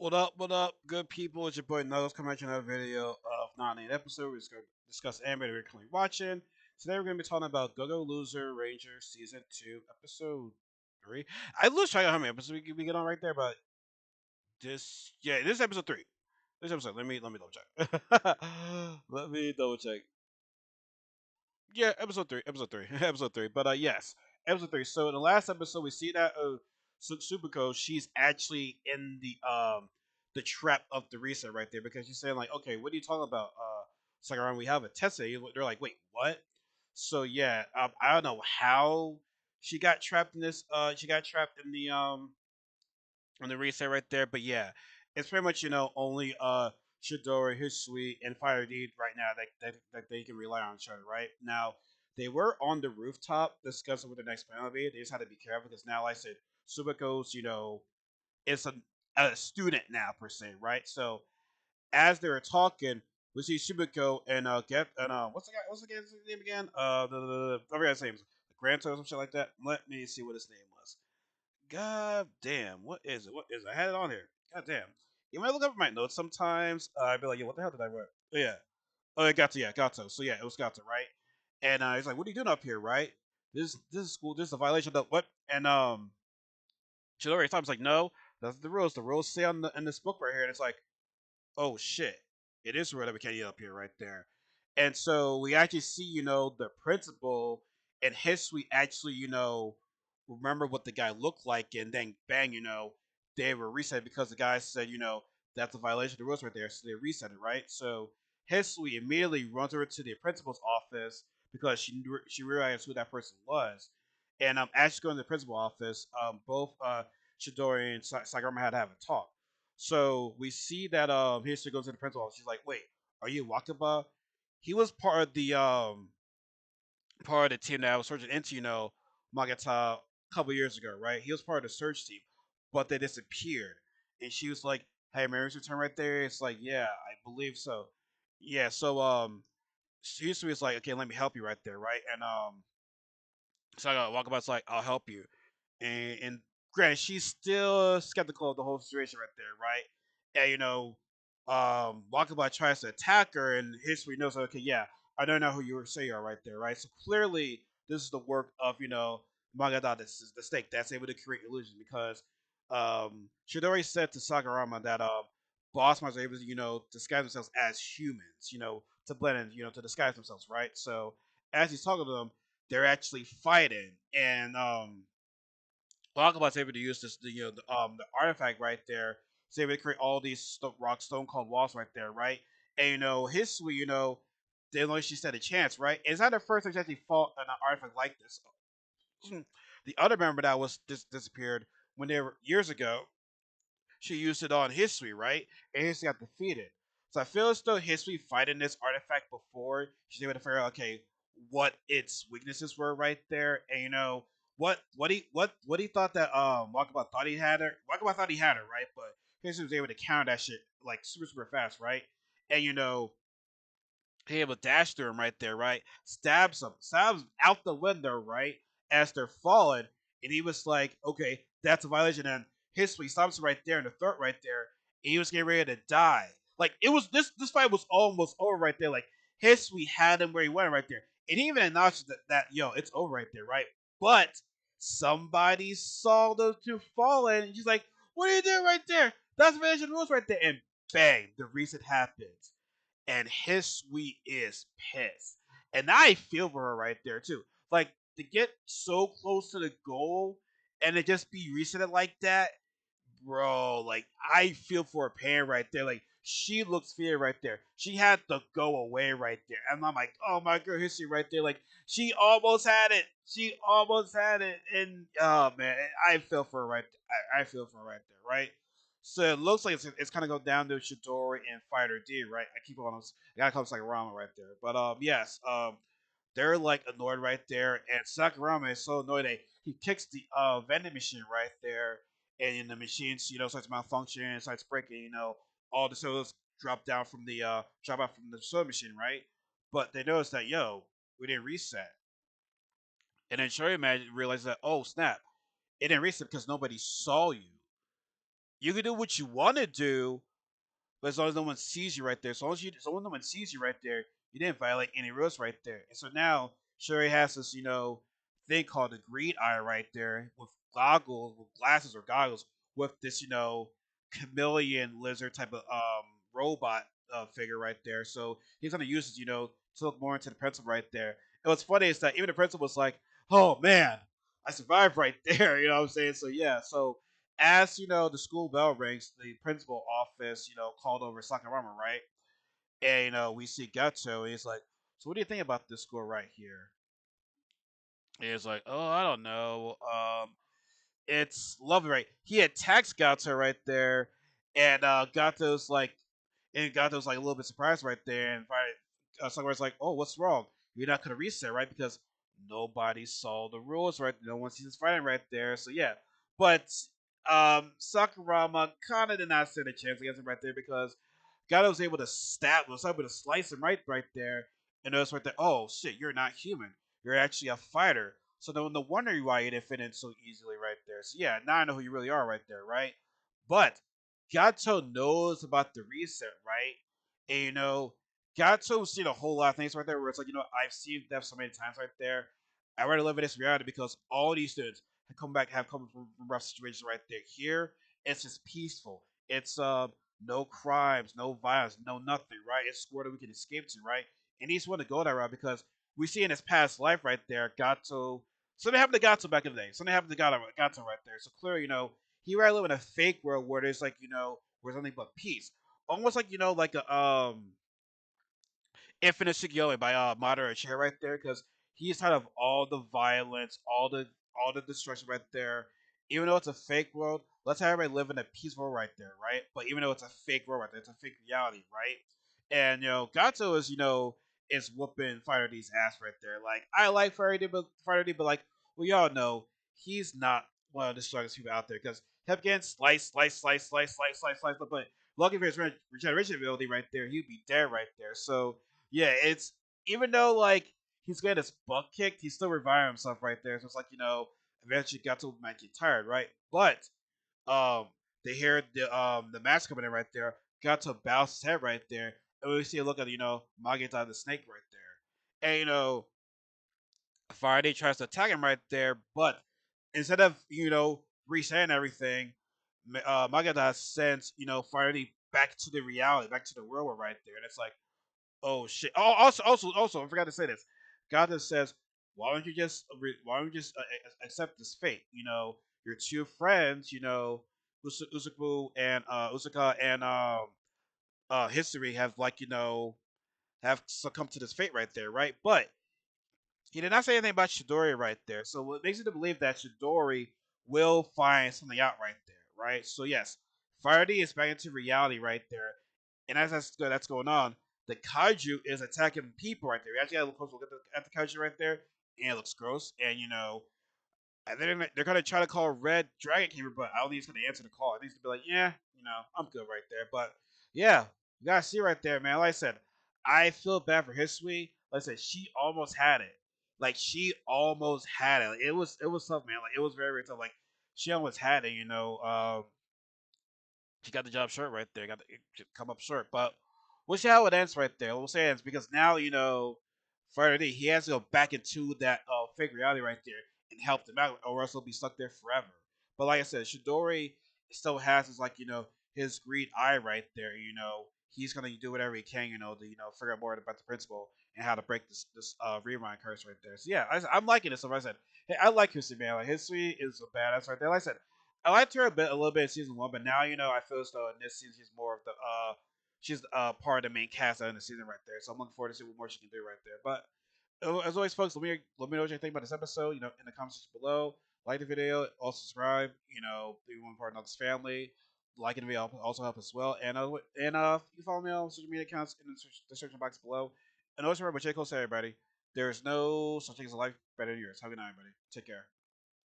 What up, good people? It's your boy Nuggles coming at you another video of Nani. An episode we're just going to discuss anime that we're currently watching. Today we're going to be talking about Go Go Loser Ranger Season 2, Episode 3. I lose track of how many episodes we get on right there, but this is Episode 3. This episode, let me double check. Let me double check. Yeah, episode three, episode three. But yes, episode three. So in the last episode, we see that Superco, she's actually in the trap of the reset right there because she's saying like, okay, what are you talking about? Sagaran, we have a test. They're like, wait, what? So yeah, I don't know how she got trapped in this. She got trapped in the reset right there. But yeah, it's pretty much only Shidori, Hisui, and Fire Deed right now that they can rely on each other. Right now, they were on the rooftop discussing what the next plan will be. They just had to be careful because now, like I said, Subiko's is a student now per se, right? So as they were talking, we see Subiko and get and what's the guy's name again? I forgot his name. Granto or some shit like that. Let me see what his name was. God damn, what is it? What is it? I had it on here. God damn. You might look up my notes sometimes. I'd be like, yo, what the hell did I write? Oh, yeah. Oh, it Gato, yeah, Gato. So yeah, it was Gato, right? And he's like, what are you doing up here, right? This is school. This is a violation of what? And Chidori time's like, no, that's the rules. The rules say on the in this book right here, and it's like, oh shit, it is rare that we can't get up here right there. And so we actually see, the principal and history actually, remember what the guy looked like, and then bang, they were reset because the guy said, that's a violation of the rules right there. So they reset it, right? So history immediately runs over to the principal's office because she realized who that person was. And as she's going to the principal's office, both Shidori and Sagarama had to have a talk. So we see that History goes to the principal. She's like, "Wait, are you Wakaba?" He was part of the team that was searching into Magatia a couple years ago, right? He was part of the search team, but they disappeared. And she was like, "Hey, Mary's return right there." It's like, "Yeah, I believe so." Yeah, so History is like, "Okay, let me help you right there, right?" And so I got Wakaba's like, "I'll help you." And granted, she's still skeptical of the whole situation right there, right? And Wakaba tries to attack her, and History knows, okay, yeah, I don't know who you say you are right there, right? So clearly, this is the work of Magada, this is the stake that's able to create illusion because Shidori said to Sakurama that boss monsters are able to disguise themselves as humans, to blend in, to disguise themselves, right? So as he's talking to them, they're actually fighting, and Alchemist's able to use this, the artifact right there. He's able to create all these rock stone called walls right there, right? And Hisui, they only she said a chance, right? It's not the first time she actually fought an artifact like this. The other member that was disappeared when they were years ago, she used it on History, right? And History got defeated. So I feel as though History fighting this artifact before she's able to figure out, okay, what its weaknesses were right there, and what he thought that Wakaba thought he had her. Wakaba thought he had her, right? But History was able to counter that shit like super fast, right? And he able to dash through him right there, right? Stabs him out the window, right? As they're falling, and he was like, "Okay, that's a violation." And History stops him right there in the throat, right there, and he was getting ready to die. Like it was this fight was almost over right there. Like History had him where he went right there, and he even acknowledged that yo, it's over right there, right? But somebody saw those two falling, and she's like, "What are you doing right there? That's violation rules right there." And bang, the reset happens and Hisui is pissed. And I feel for her right there too. Like to get so close to the goal and to just be resetted like that, bro. Like I feel for her pain right there. Like she looks fear right there. She had to go away right there, and I'm like, oh my girl, history right there. Like she almost had it. She almost had it, and oh man, I feel for her right. I feel for her right there, right. So it looks like it's kind of go down to Shidori and Fighter D, right? I keep on. I gotta call it like Rama right there, but yes, they're like annoyed right there, and Sakurama is so annoyed that he kicks the vending machine right there, and the machines starts malfunctioning, starts breaking, all the sodas drop out from the soda machine, right? But they notice that we didn't reset, and then Cherry Man realizes that oh snap, it didn't reset because nobody saw you. You can do what you want to do, but as long as no one sees you right there, as long as no one sees you right there, you didn't violate any rules right there. And so now Shuri has this, thing called the greed eye right there with goggles, with glasses or goggles, with this, chameleon lizard type of robot figure right there. So he's gonna use this, to look more into the principal right there. And what's funny is that even the principal was like, "Oh man, I survived right there." You know what I'm saying? So yeah, so as the school bell rings, the principal office, called over Sakurama, right? And we see Gato, and he's like, "So what do you think about this school right here?" And he's like, "Oh, I don't know. It's lovely, right?" He attacks Gato right there, and Gato's like a little bit surprised right there, and Sakura's like, "Oh, what's wrong? You're not gonna reset, right? Because nobody saw the rules, right? No one sees us fighting right there. So yeah, but Sakurama kind of did not stand a chance against him right there because Gato was able to slice him right there, and notice right there, oh shit, you're not human. You're actually a fighter. So no wonder why you didn't fit in so easily right there. So yeah, now I know who you really are right there, right? But Gato knows about the reset, right? And Gato's seen a whole lot of things right there where it's like, I've seen death so many times right there. I rather live in this reality because all these students have come from rough situations right there. Here, it's just peaceful. It's no crimes, no violence, no nothing, right? It's where we can escape to, right? And he's want to go that route because we see in his past life right there, Gato. So they have the Gato back in the day. So they have the Gato right there. So clearly, he rather live in a fake world where there's like, where there's nothing but peace. Almost like, like a Infinite Shigiomi by Madara Chair right there because he's tired of all the violence, all the destruction right there. Even though it's a fake world, let's have everybody live in a peaceful world right there, right? But even though it's a fake world right there, it's a fake reality, right? And Gato is whooping Fighter D's ass right there. Like I like Fighter D, but like we all know he's not one of the strongest people out there because kept getting slice. But lucky for his regeneration ability right there, he'd be dead right there. So yeah, it's even though like he's getting his butt kicked, he's still reviving himself right there. So it's like eventually Gato might get tired, right? But um, they hear the mask coming in right there. Gato bounce his head right there, and we see a look at Magatia the snake right there, and Faraday tries to attack him right there, but instead of resetting everything, Magatia sends Faraday back to the reality, back to the real world right there, and it's like oh shit! Oh, also, I forgot to say this. God just says, why don't you just accept this fate? Your two friends, Usuku and Usuka and History have have succumbed to this fate right there, right? But he did not say anything about Shidori right there. So what makes you to believe that Shidori will find something out right there, right? So yes, Fire D is back into reality right there. And as that's going on, the kaiju is attacking people right there. We actually got a close look at the kaiju right there, and it looks gross. And and they're gonna try to call Red Dragon Keeper, but I don't think he's gonna answer the call. I think he's gonna be like, yeah, I'm good right there. But yeah, you gotta see right there, man. Like I said, I feel bad for Hisui. Like I said, she almost had it. Like she almost had it. Like, it was tough, man. Like it was very very tough. Like she almost had it. She got the job short right there. Got to come up short, but we'll see how it ends right there. We'll see how it ends because now Friday he has to go back into that fake reality right there and help them out, or else he'll be stuck there forever. But like I said, Shidori still has his his greed eye right there. He's gonna do whatever he can, to figure out more about the principle and how to break this rewind curse right there. So yeah, I'm liking this. So like I said, hey, I like History, man. Like History is a badass right there. Like I said, I liked her a little bit in season one, but now I feel as though in this season she's more of the she's part of the main cast in the season right there. So I'm looking forward to see what more she can do right there. But as always, folks, let me know what you think about this episode. In the comments below. Like the video, also subscribe. Be one part of this family. Liking the video also help as well. And you can follow me on social media accounts in the description box below. And always remember, J. Cole said, everybody, there is no such thing as a life better than yours. Have a good night, everybody. Take care.